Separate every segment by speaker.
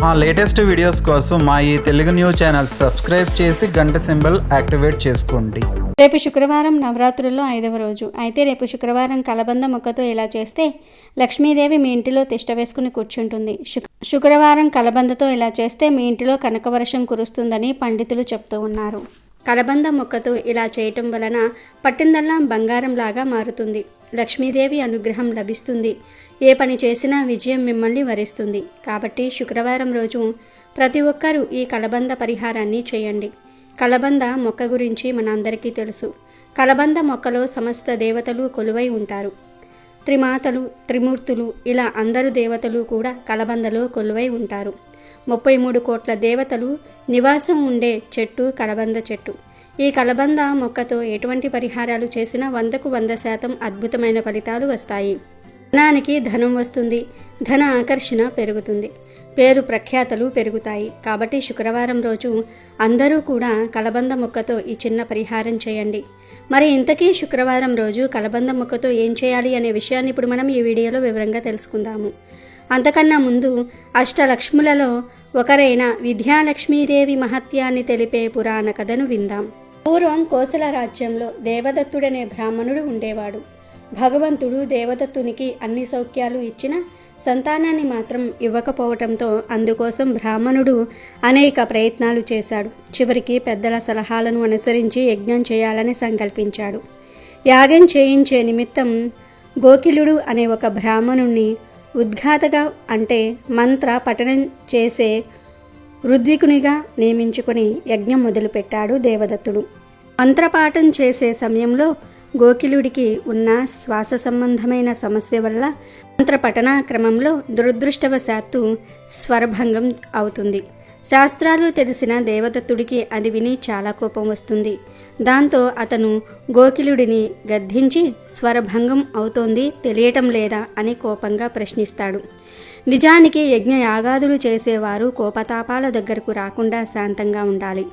Speaker 1: మా latest videos కోసం మా ఈ తెలుగు న్యూస్ ఛానల్ సబ్స్క్రైబ్ చేసి గంట సింబల్ యాక్టివేట్ చేసుకోండి.
Speaker 2: రేపు శుక్రవారం నవరాత్రుల్లో 5వ రోజు. అయితే రేపు శుక్రవారం కలబంద మొక్కతో ఇలా చేస్తే లక్ష్మీదేవి మీ ఇంటిలో తిష్ట వేసుకుని కూర్చుంటుంది. శుక్రవారం కలబందతో ఇలా చేస్తే మీ ఇంటిలో కనకవర్షం కురుస్తుందని పండితులు చెప్తూ ఉన్నారు. కలబంద మొక్కతో ఇలా చేయటం వలన పట్టిందల్లా బంగారంలాగా మారుతుంది. లక్ష్మీదేవి అనుగ్రహం లభిస్తుంది. ఏ పని చేసినా విజయం మిమ్మల్ని వరిస్తుంది. కాబట్టి శుక్రవారం రోజు ప్రతి ఒక్కరూ ఈ కలబంద పరిహారాన్ని చేయండి. కలబంద మొక్క గురించి మనందరికీ తెలుసు. కలబంద మొక్కలో సమస్త దేవతలు కొలువై ఉంటారు. త్రిమాతలు, త్రిమూర్తులు ఇలా అందరు దేవతలు కూడా కలబందలో కొలువై ఉంటారు. 33 కోట్ల దేవతలు నివాసం ఉండే చెట్టు కలబంద చెట్టు. ఈ కలబంద మొక్కతో ఎటువంటి పరిహారాలు చేసినా 100కు 100% అద్భుతమైన ఫలితాలు వస్తాయి. ధనానికి ధనం వస్తుంది. ధన ఆకర్షణ పెరుగుతుంది. పేరు ప్రఖ్యాతలు పెరుగుతాయి. కాబట్టి శుక్రవారం రోజు అందరూ కూడా కలబంద మొక్కతో ఈ చిన్న పరిహారం చేయండి. మరి ఇంతకీ శుక్రవారం రోజు కలబంద మొక్కతో ఏం చేయాలి అనే విషయాన్ని ఇప్పుడు మనం ఈ వీడియోలో వివరంగా తెలుసుకుందాము. అంతకన్నా ముందు అష్టలక్ష్ములలో ఒకరైన విద్యాలక్ష్మీదేవి మహత్యాన్ని తెలిపే పురాణ కథను విందాం. పూర్వం కోసల రాజ్యంలో దేవదత్తుడనే బ్రాహ్మణుడు ఉండేవాడు. భగవంతుడు దేవదత్తునికి అన్ని సౌఖ్యాలు ఇచ్చినా సంతానాన్ని మాత్రం ఇవ్వకపోవటంతో అందుకోసం బ్రాహ్మణుడు అనేక ప్రయత్నాలు చేశాడు. చివరికి పెద్దల సలహాలను అనుసరించి యజ్ఞం చేయాలని సంకల్పించాడు. యాగం చేయించే నిమిత్తం గోకిలుడు అనే ఒక బ్రాహ్మణుణ్ణి ఉద్ఘాతగా అంటే మంత్ర పఠనం చేసే ఋద్వికునిగా నియమించుకొని యజ్ఞం మొదలుపెట్టాడు దేవదత్తుడు. మంత్రపాఠం చేసే సమయంలో గోకిలుడికి ఉన్న శ్వాస సంబంధమైన సమస్య వల్ల మంత్రపఠన క్రమంలో దురదృష్టవశాత్తు స్వరభంగం అవుతుంది. శాస్త్రాలు తెలిసిన దేవదత్తుడికి అది విని చాలా కోపం వస్తుంది. దాంతో అతను గోకిలుడిని గద్దించి స్వరభంగం అవుతోంది తెలియటం లేదా అని కోపంగా ప్రశ్నిస్తాడు. నిజానికి యజ్ఞ యాగాదులు చేసేవారు కోపతాపాల దగ్గరకు రాకుండా శాంతంగా ఉండాలి.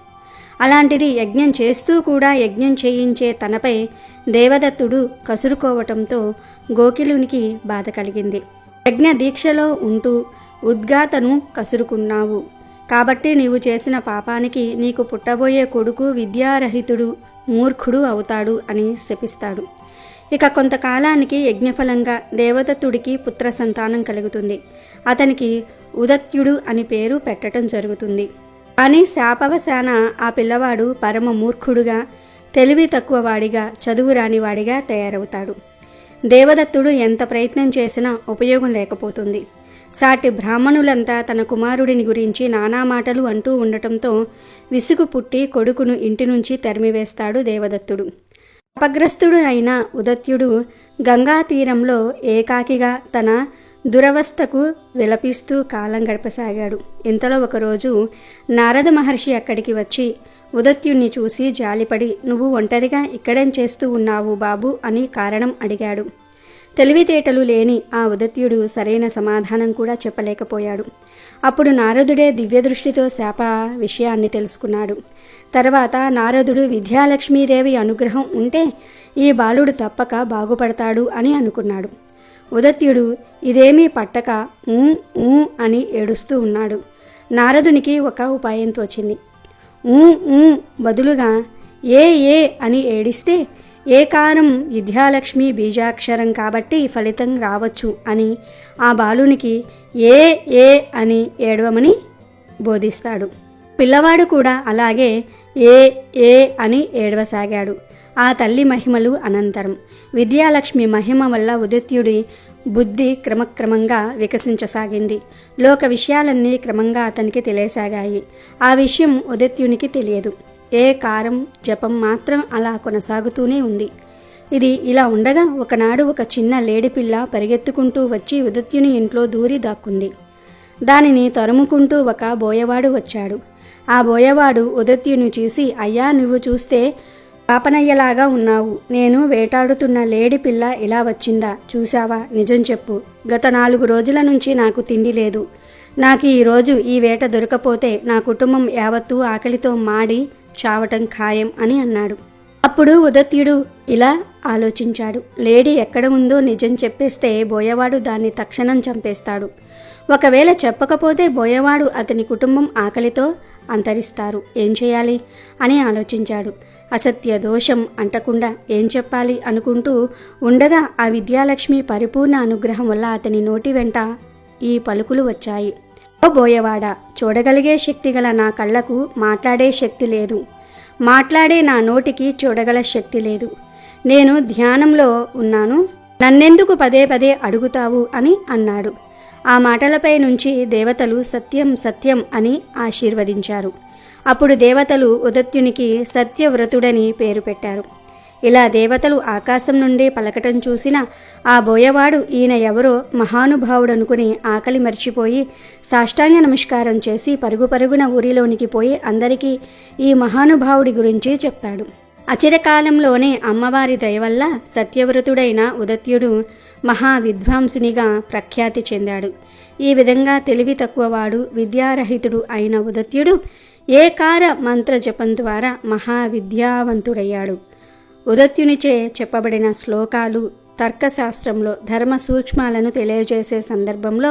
Speaker 2: అలాంటిది యజ్ఞం చేస్తూ కూడా యజ్ఞం చేయించే తనపై దేవదత్తుడు కసురుకోవటంతో గోకిలునికి బాధ కలిగింది. యజ్ఞ దీక్షలో ఉంటూ ఉద్గాతను కసురుకున్నావు కాబట్టి నీవు చేసిన పాపానికి నీకు పుట్టబోయే కొడుకు విద్యారహితుడు, మూర్ఖుడు అవుతాడు అని శపిస్తాడు. ఇక కొంతకాలానికి యజ్ఞఫలంగా దేవదత్తుడికి పుత్ర సంతానం కలుగుతుంది. అతనికి ఉదత్యుడు అని పేరు పెట్టడం జరుగుతుంది. కానీ శాపవశాన ఆ పిల్లవాడు పరమ మూర్ఖుడుగా, తెలివి తక్కువ వాడిగా, చదువు రానివాడిగా తయారవుతాడు. దేవదత్తుడు ఎంత ప్రయత్నం చేసినా ఉపయోగం లేకపోతుంది. సాటి బ్రాహ్మణులంతా తన కుమారుడిని గురించి నానా మాటలు అంటూ ఉండటంతో విసుగు పుట్టి కొడుకును ఇంటి నుంచి తరిమివేస్తాడు దేవదత్తుడు. అపగ్రస్తుడు అయిన ఉదత్యుడు గంగా తీరంలో ఏకాకిగా తన దురవస్థకు విలపిస్తూ కాలం గడపసాగాడు. ఇంతలో ఒకరోజు నారద మహర్షి అక్కడికి వచ్చి ఉదత్యుణ్ణి చూసి జాలిపడి, నువ్వు ఒంటరిగా ఇక్కడేం చేస్తూ ఉన్నావు బాబు అని కారణం అడిగాడు. తెలివితేటలు లేని ఆ ఉదత్యుడు సరైన సమాధానం కూడా చెప్పలేకపోయాడు. అప్పుడు నారదుడే దివ్యదృష్టితో శాప విషయాన్ని తెలుసుకున్నాడు. తర్వాత నారదుడు విద్యాలక్ష్మీదేవి అనుగ్రహం ఉంటే ఈ బాలుడు తప్పక బాగుపడతాడు అని అనుకున్నాడు. ఉదత్యుడు ఇదేమీ పట్టక ఊ అని ఏడుస్తూ ఉన్నాడు. నారదునికి ఒక ఉపాయం తోచింది. ఊ బదులుగా ఏ అని ఏడిస్తే ఏకారం విద్యాలక్ష్మి బీజాక్షరం కాబట్టి ఫలితం రావచ్చు అని ఆ బాలునికి ఏ అని ఏడవమని బోధిస్తాడు. పిల్లవాడు కూడా అలాగే ఏ అని ఏడవసాగాడు. ఆ తల్లి మహిమలు అనంతరం విద్యాలక్ష్మి మహిమ వల్ల ఉదత్యుడి బుద్ధి క్రమక్రమంగా వికసించసాగింది. లోక విషయాలన్నీ క్రమంగా అతనికి తెలియసాగాయి. ఆ విషయం ఉదత్యునికి తెలియదు. ఏ కారం జపం మాత్రం అలా కొనసాగుతూనే ఉంది. ఇది ఇలా ఉండగా ఒకనాడు ఒక చిన్న లేడిపిల్ల పరిగెత్తుకుంటూ వచ్చి ఉదత్యుని ఇంట్లో దూరి దాక్కుంది. దానిని తరుముకుంటూ ఒక బోయవాడు వచ్చాడు. ఆ బోయవాడు ఉదత్యుని చూసి, అయ్యా, నువ్వు చూస్తే పాపనయ్యలాగా ఉన్నావు. నేను వేటాడుతున్న లేడి పిల్ల ఇలా వచ్చిందా? చూశావా? నిజం చెప్పు. గత 4 రోజుల నుంచి నాకు తిండి లేదు. నాకు ఈరోజు ఈ వేట దొరకపోతే నా కుటుంబం యావత్తూ ఆకలితో మాడి చావటం ఖాయం అని అన్నాడు. అప్పుడు ఉదత్యుడు, ఇలా ఆలోచించాడు. లేడీ ఎక్కడ ఉందో నిజం చెప్పేస్తే బోయవాడు దాన్ని తక్షణం చంపేస్తాడు. ఒకవేళ చెప్పకపోతే బోయవాడు అతని కుటుంబం ఆకలితో అంతరిస్తారు. ఏం చేయాలి అని ఆలోచించాడు. అసత్య దోషం అంటకుండా ఏం చెప్పాలి అనుకుంటూ ఉండగా ఆ విద్యాలక్ష్మి పరిపూర్ణ అనుగ్రహం వల్ల అతని నోటి వెంట ఈ పలుకులు వచ్చాయి. ఓ బోయవాడా, చూడగలిగే శక్తి గల నా కళ్ళకు మాట్లాడే శక్తి లేదు. మాట్లాడే నా నోటికి చూడగల శక్తి లేదు. నేను ధ్యానంలో ఉన్నాను. నన్నెందుకు పదే పదే అడుగుతావు అని అన్నాడు. ఆ మాటలపై నుంచి దేవతలు సత్యం సత్యం అని ఆశీర్వదించారు. అప్పుడు దేవతలు ఉదత్యునికి సత్యవ్రతుడని పేరు పెట్టారు. ఇలా దేవతలు ఆకాశం నుండి పలకటం చూసిన ఆ బోయవాడు ఈయన ఎవరో మహానుభావుడనుకుని ఆకలి మర్చిపోయి సాష్టాంగ నమస్కారం చేసి పరుగు పరుగున ఊరిలోనికి పోయి అందరికీ ఈ మహానుభావుడి గురించి చెప్తాడు. అచిరకాలంలోనే అమ్మవారి దయవల్ల సత్యవ్రతుడైన ఉదత్యుడు మహావిద్వాంసునిగా ప్రఖ్యాతి చెందాడు. ఈ విధంగా తెలివి తక్కువవాడు విద్యారహితుడు అయిన ఉదత్యుడు ఏకార మంత్ర జపం ద్వారా మహావిద్యావంతుడయ్యాడు. ఉదత్యునిచే చెప్పబడిన శ్లోకాలు తర్కశాస్త్రంలో ధర్మ సూక్ష్మాలను తెలియజేసే సందర్భంలో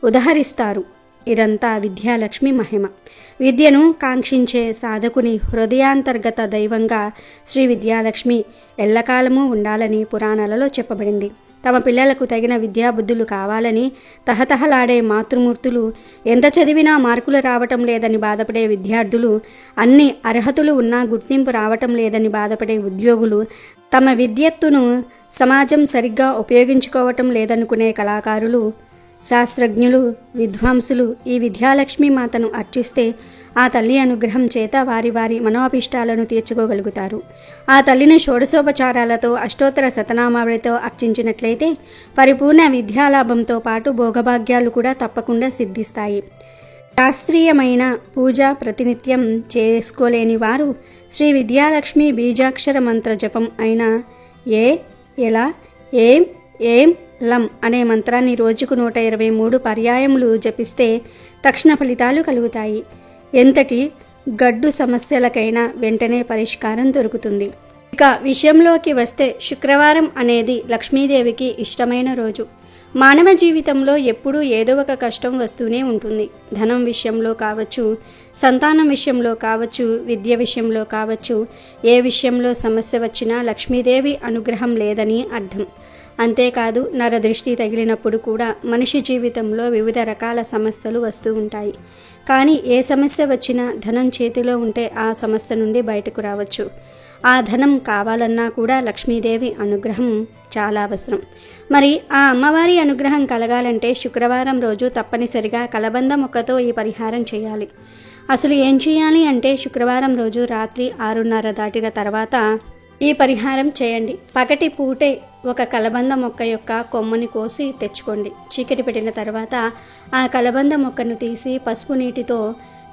Speaker 2: ఉదహరిస్తారు. ఇదంతా విద్యాలక్ష్మి మహిమ. విద్యను కాంక్షించే సాధకుని హృదయాంతర్గత దైవంగా శ్రీ విద్యాలక్ష్మి ఎల్లకాలము ఉండాలని పురాణాలలో చెప్పబడింది. తమ పిల్లలకు తగిన విద్యాబుద్ధులు కావాలని తహతహలాడే మాతృమూర్తులు, ఎంత చదివినా మార్కులు రావటం లేదని బాధపడే విద్యార్థులు, అన్ని అర్హతలు ఉన్నా గుర్తింపు రావటం లేదని బాధపడే ఉద్యోగులు, తమ విద్యత్తును సమాజం సరిగ్గా ఉపయోగించుకోవటం లేదనుకునే కళాకారులు, శాస్త్రజ్ఞులు, విద్వాంసులు ఈ విద్యాలక్ష్మి మాతను అర్చిస్తే ఆ తల్లి అనుగ్రహం చేత వారి వారి మనోభిష్టాలను తీర్చుకోగలుగుతారు. ఆ తల్లిని షోడశోపచారాలతో అష్టోత్తర శతనామావళితో అర్చించినట్లయితే పరిపూర్ణ విద్యాలాభంతో పాటు భోగభాగ్యాలు కూడా తప్పకుండా సిద్ధిస్తాయి. శాస్త్రీయమైన పూజ ప్రతినిత్యం చేసుకోలేని వారు శ్రీ విద్యాలక్ష్మి బీజాక్షర మంత్ర జపం అయిన ఏ ఎలా ఏం ఏం లం అనే మంత్రాన్ని రోజుకు 123 పర్యాయములు జపిస్తే తక్షణ ఫలితాలు కలుగుతాయి. ఎంతటి గడ్డు సమస్యలకైనా వెంటనే పరిష్కారం దొరుకుతుంది. ఇక విషయంలోకి వస్తే శుక్రవారం అనేది లక్ష్మీదేవికి ఇష్టమైన రోజు. మానవ జీవితంలో ఎప్పుడూ ఏదో ఒక కష్టం వస్తూనే ఉంటుంది. ధనం విషయంలో కావచ్చు, సంతానం విషయంలో కావచ్చు, విద్య విషయంలో కావచ్చు, ఏ విషయంలో సమస్య వచ్చినా లక్ష్మీదేవి అనుగ్రహం లేదని అర్థం. అంతేకాదు నరదృష్టి తగిలినప్పుడు కూడా మనిషి జీవితంలో వివిధ రకాల సమస్యలు వస్తూ ఉంటాయి. కానీ ఏ సమస్య వచ్చినా ధనం చేతిలో ఉంటే ఆ సమస్య నుండి బయటకు రావచ్చు. ఆ ధనం కావాలన్నా కూడా లక్ష్మీదేవి అనుగ్రహం చాలా అవసరం. మరి ఆ అమ్మవారి అనుగ్రహం కలగాలంటే శుక్రవారం రోజు తప్పనిసరిగా కలబంద మొక్కతో ఈ పరిహారం చేయాలి. అసలు ఏం చేయాలి అంటే శుక్రవారం రోజు రాత్రి 6:30 దాటిన తర్వాత ఈ పరిహారం చేయండి. పగటి పూటే ఒక కలబంద మొక్క యొక్క కొమ్మని కోసి తెచ్చుకోండి. చీకటి పెట్టిన తర్వాత ఆ కలబంద మొక్కను తీసి పసుపు నీటితో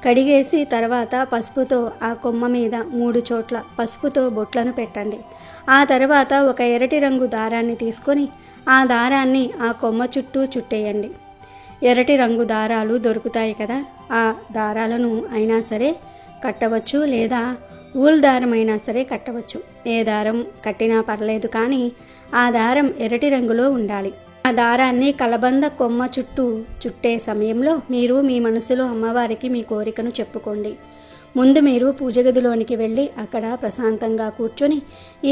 Speaker 2: కడిగేసి తర్వాత పసుపుతో ఆ కొమ్మ మీద 3 చోట్ల పసుపుతో బొట్లను పెట్టండి. ఆ తర్వాత ఒక ఎర్రటి రంగు దారాన్ని తీసుకొని ఆ దారాన్ని ఆ కొమ్మ చుట్టూ చుట్టేయండి. ఎర్రటి రంగు దారాలు దొరుకుతాయి కదా, ఆ దారాలను అయినా సరే కట్టవచ్చు, లేదా ఊల్ దారం అయినా సరే కట్టవచ్చు. ఏ దారం కట్టినా పర్లేదు, కానీ ఆ దారం ఎర్రటి రంగులో ఉండాలి. ఆ దారాన్ని కలబంద కొమ్మ చుట్టూ చుట్టే సమయంలో మీరు మీ మనసులో అమ్మవారికి మీ కోరికను చెప్పుకోండి. ముందు మీరు పూజ గదిలోనికి వెళ్ళి అక్కడ ప్రశాంతంగా కూర్చొని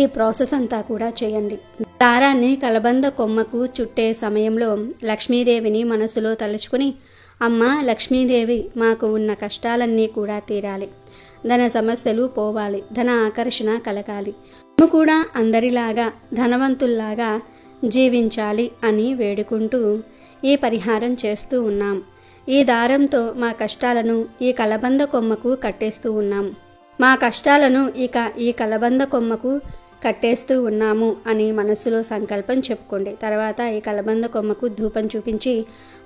Speaker 2: ఈ ప్రాసెస్ అంతా కూడా చేయండి. దారాన్ని కలబంద కొమ్మకు చుట్టే సమయంలో లక్ష్మీదేవిని మనసులో తలుచుకుని, అమ్మ లక్ష్మీదేవి, మాకు ఉన్న కష్టాలన్నీ కూడా తీరాలి, ధన సమస్యలు పోవాలి, ధన ఆకర్షణ కలగాలి, మేము కూడా అందరిలాగా ధనవంతుల్లాగా జీవించాలి అని వేడుకుంటూ ఈ పరిహారం చేస్తూ ఉన్నాం. ఈ దారంతో మా కష్టాలను ఈ కలబంద కొమ్మకు కట్టేస్తూ ఉన్నాం. మా కష్టాలను ఇక ఈ కలబంద కొమ్మకు కట్టేస్తూ ఉన్నాము అని మనసులో సంకల్పం చెప్పుకోండి. తర్వాత ఈ కలబంద కొమ్మకు ధూపం చూపించి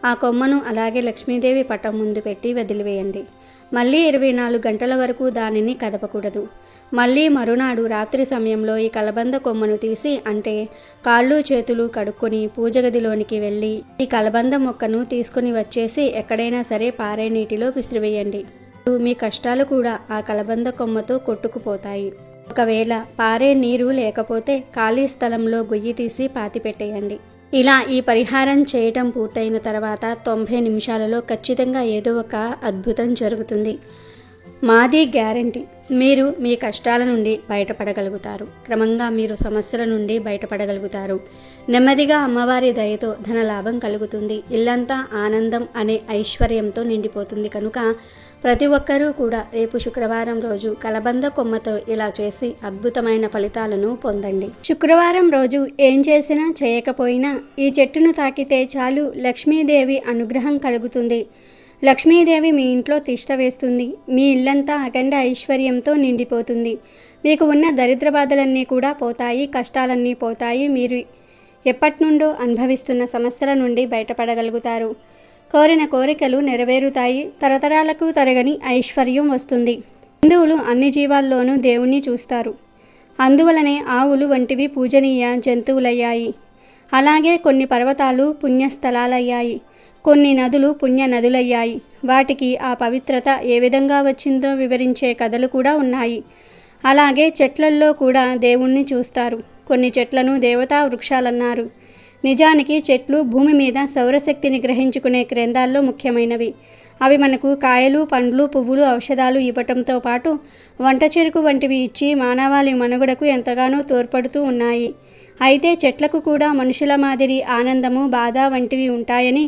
Speaker 2: ఆ కొమ్మను అలాగే లక్ష్మీదేవి పటం ముందు పెట్టి వదిలివేయండి. మళ్ళీ 24 గంటల వరకు దానిని కదపకూడదు. మళ్ళీ మరునాడు రాత్రి సమయంలో ఈ కలబంద కొమ్మను తీసి, అంటే కాళ్ళు చేతులు కడుక్కొని పూజ గదిలోనికి వెళ్ళి ఈ కలబంద మొక్కను తీసుకుని వచ్చేసి ఎక్కడైనా సరే పారే నీటిలో విసిరివేయండి. మీ కష్టాలు కూడా ఆ కలబంద కొమ్మతో కొట్టుకుపోతాయి. ఒకవేళ పారే నీరు లేకపోతే ఖాళీ స్థలంలో గొయ్యి తీసి పాతిపెట్టేయండి. ఇలా ఈ పరిహారం చేయటం పూర్తయిన తర్వాత 90 నిమిషాలలో ఖచ్చితంగా ఏదో ఒక అద్భుతం జరుగుతుంది. మాది గ్యారంటీ. మీరు మీ కష్టాల నుండి బయటపడగలుగుతారు. క్రమంగా మీరు సమస్యల నుండి బయటపడగలుగుతారు. నెమ్మదిగా అమ్మవారి దయతో ధనలాభం కలుగుతుంది. ఇల్లంతా ఆనందం అనే ఐశ్వర్యంతో నిండిపోతుంది. కనుక ప్రతి ఒక్కరూ కూడా రేపు శుక్రవారం రోజు కలబంద కొమ్మతో ఇలా చేసి అద్భుతమైన ఫలితాలను పొందండి. శుక్రవారం రోజు ఏం చేసినా చేయకపోయినా ఈ చెట్టును తాకితే చాలు లక్ష్మీదేవి అనుగ్రహం కలుగుతుంది. లక్ష్మీదేవి మీ ఇంట్లో తిష్ట వేస్తుంది. మీ ఇల్లంతా అఖండ ఐశ్వర్యంతో నిండిపోతుంది. మీకు ఉన్న దరిద్ర బాధలన్నీ కూడా పోతాయి. కష్టాలన్నీ పోతాయి. మీరు ఎప్పటి నుండో అనుభవిస్తున్న సమస్యల నుండి బయటపడగలుగుతారు. కోరిన కోరికలు నెరవేరుతాయి. తరతరాలకు తరగని ఐశ్వర్యం వస్తుంది. హిందువులు అన్ని జీవాల్లోనూ దేవుణ్ణి చూస్తారు. అందువలనే ఆవులు వంటివి పూజనీయ జంతువులయ్యాయి. అలాగే కొన్ని పర్వతాలు పుణ్యస్థలాలయ్యాయి. కొన్ని నదులు పుణ్య నదులయ్యాయి. వాటికి ఆ పవిత్రత ఏ విధంగా వచ్చిందో వివరించే కథలు కూడా ఉన్నాయి. అలాగే చెట్లల్లో కూడా దేవుణ్ణి చూస్తారు. కొన్ని చెట్లను దేవతా వృక్షాలన్నారు. నిజానికి చెట్లు భూమి మీద సౌరశక్తిని గ్రహించుకునే కేంద్రాల్లో ముఖ్యమైనవి. అవి మనకు కాయలు, పండ్లు, పువ్వులు, ఔషధాలు ఇవ్వటంతో పాటు వంట చెరుకు వంటివి ఇచ్చి మానవాళి మనుగడకు ఎంతగానో తోడ్పడుతూ ఉన్నాయి. అయితే చెట్లకు కూడా మనుషుల మాదిరి ఆనందము, బాధ వంటివి ఉంటాయని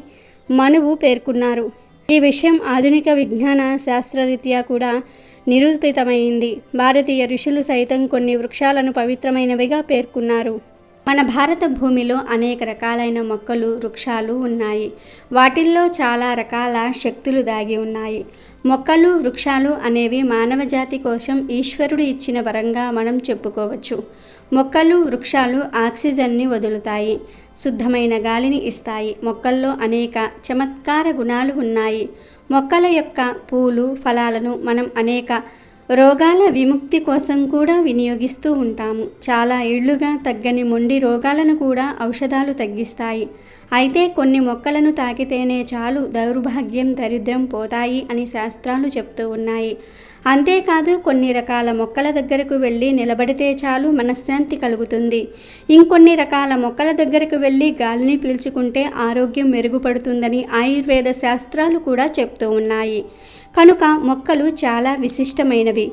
Speaker 2: మనువు పేర్కొన్నారు. ఈ విషయం ఆధునిక విజ్ఞాన శాస్త్రరీత్యా కూడా నిరూపితమైంది. భారతీయ ఋషులు సైతం కొన్ని వృక్షాలను పవిత్రమైనవిగా పేర్కొన్నారు. మన భారత భూమిలో అనేక రకాలైన మొక్కలు, వృక్షాలు ఉన్నాయి. వాటిల్లో చాలా రకాల శక్తులు దాగి ఉన్నాయి. మొక్కలు, వృక్షాలు అనేవి మానవ జాతి కోసం ఈశ్వరుడు ఇచ్చిన వరంగా మనం చెప్పుకోవచ్చు. మొక్కలు, వృక్షాలు ఆక్సిజన్ని వదులుతాయి, శుద్ధమైన గాలిని ఇస్తాయి. మొక్కల్లో అనేక చమత్కార గుణాలు ఉన్నాయి. మొక్కల యొక్క పూలు, ఫలాలను మనం అనేక రోగాల విముక్తి కోసం కూడా వినియోగిస్తూ ఉంటాము. చాలా ఏళ్లుగా తగ్గని మొండి రోగాలను కూడా ఔషధాలు తగ్గిస్తాయి. అయితే కొన్ని మొక్కలను తాకితేనే చాలు దౌర్భాగ్యం, దరిద్రం పోతాయి అని శాస్త్రాలు చెప్తూ ఉన్నాయి. అంతేకాదు కొన్ని రకాల మొక్కల దగ్గరకు వెళ్ళి నిలబడితే చాలు మనశ్శాంతి కలుగుతుంది. ఇంకొన్ని రకాల మొక్కల దగ్గరకు వెళ్ళి గాలిని పీల్చుకుంటే ఆరోగ్యం మెరుగుపడుతుందని ఆయుర్వేద శాస్త్రాలు కూడా చెప్తూ ఉన్నాయి. కనుక మొక్కలు చాలా విశిష్టమైనవి.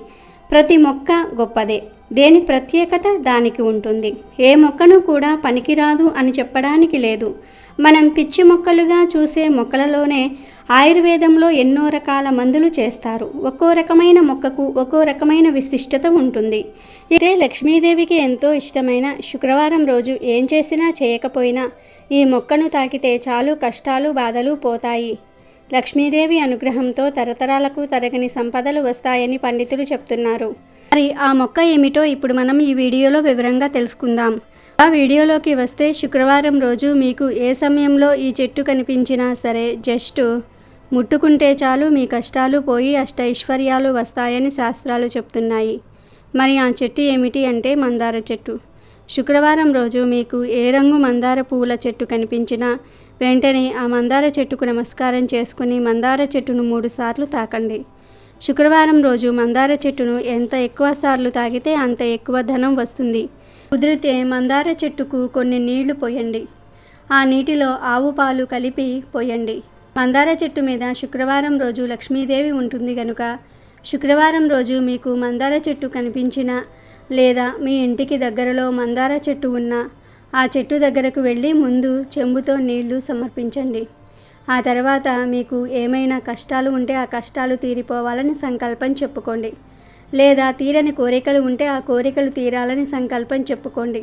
Speaker 2: ప్రతి మొక్క గొప్పదే. దేని ప్రత్యేకత దానికి ఉంటుంది. ఏ మొక్కను కూడా పనికిరాదు అని చెప్పడానికి లేదు. మనం పిచ్చి మొక్కలుగా చూసే మొక్కలలోనే ఆయుర్వేదంలో ఎన్నో రకాల మందులు చేస్తారు. ఒక్కో రకమైన మొక్కకు ఒక్కో రకమైన విశిష్టత ఉంటుంది. ఇదే లక్ష్మీదేవికి ఎంతో ఇష్టమైన శుక్రవారం రోజు ఏం చేసినా చేయకపోయినా ఈ మొక్కను తాకితే చాలు కష్టాలు, బాధలు పోతాయి. లక్ష్మీదేవి అనుగ్రహంతో తరతరాలకు తరగని సంపదలు వస్తాయని పండితులు చెప్తున్నారు. మరి ఆ మొక్క ఏమిటో ఇప్పుడు మనం ఈ వీడియోలో వివరంగా తెలుసుకుందాం. ఆ వీడియోలోకి వస్తే శుక్రవారం రోజు మీకు ఏ సమయంలో ఈ చెట్టు కనిపించినా సరే జస్ట్ ముట్టుకుంటే చాలు మీ కష్టాలు పోయి అష్టైశ్వర్యాలు వస్తాయని శాస్త్రాలు చెప్తున్నాయి. మరి ఆ చెట్టు ఏమిటి అంటే మందార చెట్టు. శుక్రవారం రోజు మీకు ఏ రంగు మందార పువ్వుల చెట్టు కనిపించినా వెంటనే ఆ మందార చెట్టుకు నమస్కారం చేసుకుని మందార చెట్టును 3 సార్లు తాకండి. శుక్రవారం రోజు మందార చెట్టును ఎంత ఎక్కువ సార్లు తాకితే అంత ఎక్కువ ధనం వస్తుంది. కుదిరితే మందార చెట్టుకు కొన్ని నీళ్లు పోయండి. ఆ నీటిలో ఆవు పాలు కలిపి పోయండి. మందార చెట్టు మీద శుక్రవారం రోజు లక్ష్మీదేవి ఉంటుంది కనుక శుక్రవారం రోజు మీకు మందార చెట్టు కనిపించినా లేదా మీ ఇంటికి దగ్గరలో మందార చెట్టు ఉన్నా ఆ చెట్టు దగ్గరకు వెళ్ళి ముందు చెంబుతో నీళ్లు సమర్పించండి. ఆ తర్వాత మీకు ఏమైనా కష్టాలు ఉంటే ఆ కష్టాలు తీరిపోవాలని సంకల్పం చెప్పుకోండి. లేదా తీరని కోరికలు ఉంటే ఆ కోరికలు తీరాలని సంకల్పం చెప్పుకోండి.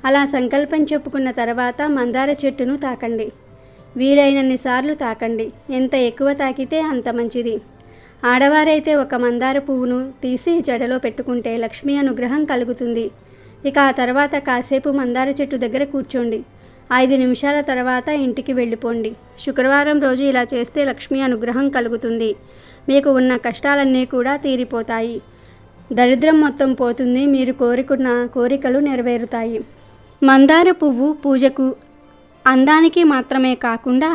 Speaker 2: అలా సంకల్పం చెప్పుకున్న తర్వాత మందార చెట్టును తాకండి. వీలైనన్ని సార్లు తాకండి. ఎంత ఎక్కువ తాకితే అంత మంచిది. ఆడవారైతే ఒక మందార పువ్వును తీసి జడలో పెట్టుకుంటే లక్ష్మీ అనుగ్రహం కలుగుతుంది. ఇక ఆ తర్వాత కాసేపు మందార చెట్టు దగ్గర కూర్చోండి. 5 నిమిషాల తర్వాత ఇంటికి వెళ్ళిపోండి. శుక్రవారం రోజు ఇలా చేస్తే లక్ష్మీ అనుగ్రహం కలుగుతుంది. మీకు ఉన్న కష్టాలన్నీ కూడా తీరిపోతాయి. దరిద్రం మొత్తం పోతుంది. మీరు కోరుకున్న కోరికలు నెరవేరుతాయి. మందార పువ్వు పూజకు అందానికి మాత్రమే కాకుండా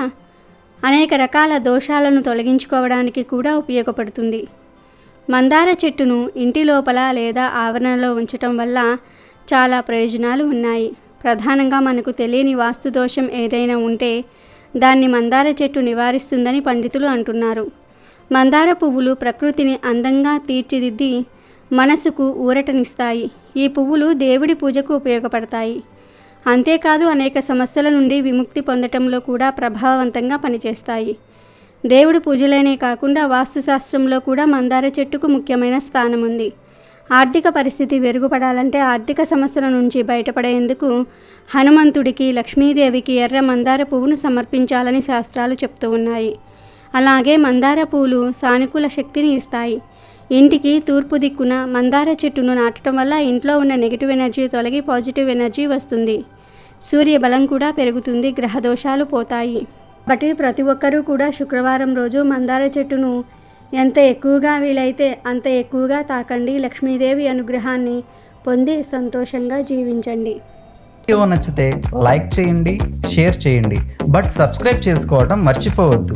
Speaker 2: అనేక రకాల దోషాలను తొలగించుకోవడానికి కూడా ఉపయోగపడుతుంది. మందార చెట్టును ఇంటి లోపల లేదా ఆవరణలో ఉంచటం వల్ల చాలా ప్రయోజనాలు ఉన్నాయి. ప్రధానంగా మనకు తెలియని వాస్తు దోషం ఏదైనా ఉంటే దాన్ని మందార చెట్టు నివారిస్తుందని పండితులు అంటున్నారు. మందార పువ్వులు ప్రకృతిని అందంగా తీర్చిదిద్ది మనసుకు ఊరటనిస్తాయి. ఈ పువ్వులు దేవుడి పూజకు ఉపయోగపడతాయి. అంతేకాదు అనేక సమస్యల నుండి విముక్తి పొందటంలో కూడా ప్రభావవంతంగా పనిచేస్తాయి. దేవుడి పూజలనే కాకుండా వాస్తుశాస్త్రంలో కూడా మందార చెట్టుకు ముఖ్యమైన స్థానం ఉంది. ఆర్థిక పరిస్థితి మెరుగుపడాలంటే ఆర్థిక సమస్యల నుంచి బయటపడేందుకు హనుమంతుడికి, లక్ష్మీదేవికి ఎర్ర మందార పువ్వును సమర్పించాలని శాస్త్రాలు చెప్తూ ఉన్నాయి. అలాగే మందార పువ్వులు సానుకూల శక్తిని ఇస్తాయి. ఇంటికి తూర్పు దిక్కున మందార చెట్టును నాటడం వల్ల ఇంట్లో ఉన్న నెగిటివ్ ఎనర్జీ తొలగి పాజిటివ్ ఎనర్జీ వస్తుంది. సూర్య బలం కూడా పెరుగుతుంది, గ్రహదోషాలు పోతాయి. కాబట్టి ప్రతి ఒక్కరూ కూడా శుక్రవారం రోజు మందార చెట్టును ఎంత ఎక్కువగా వీలైతే అంత ఎక్కువగా తాకండి. లక్ష్మీదేవి అనుగ్రహాన్ని పొంది సంతోషంగా జీవించండి.
Speaker 1: వీడియో నచ్చితే లైక్ చేయండి, షేర్ చేయండి, బట్ సబ్స్క్రైబ్ చేసుకోవడం మర్చిపోవద్దు.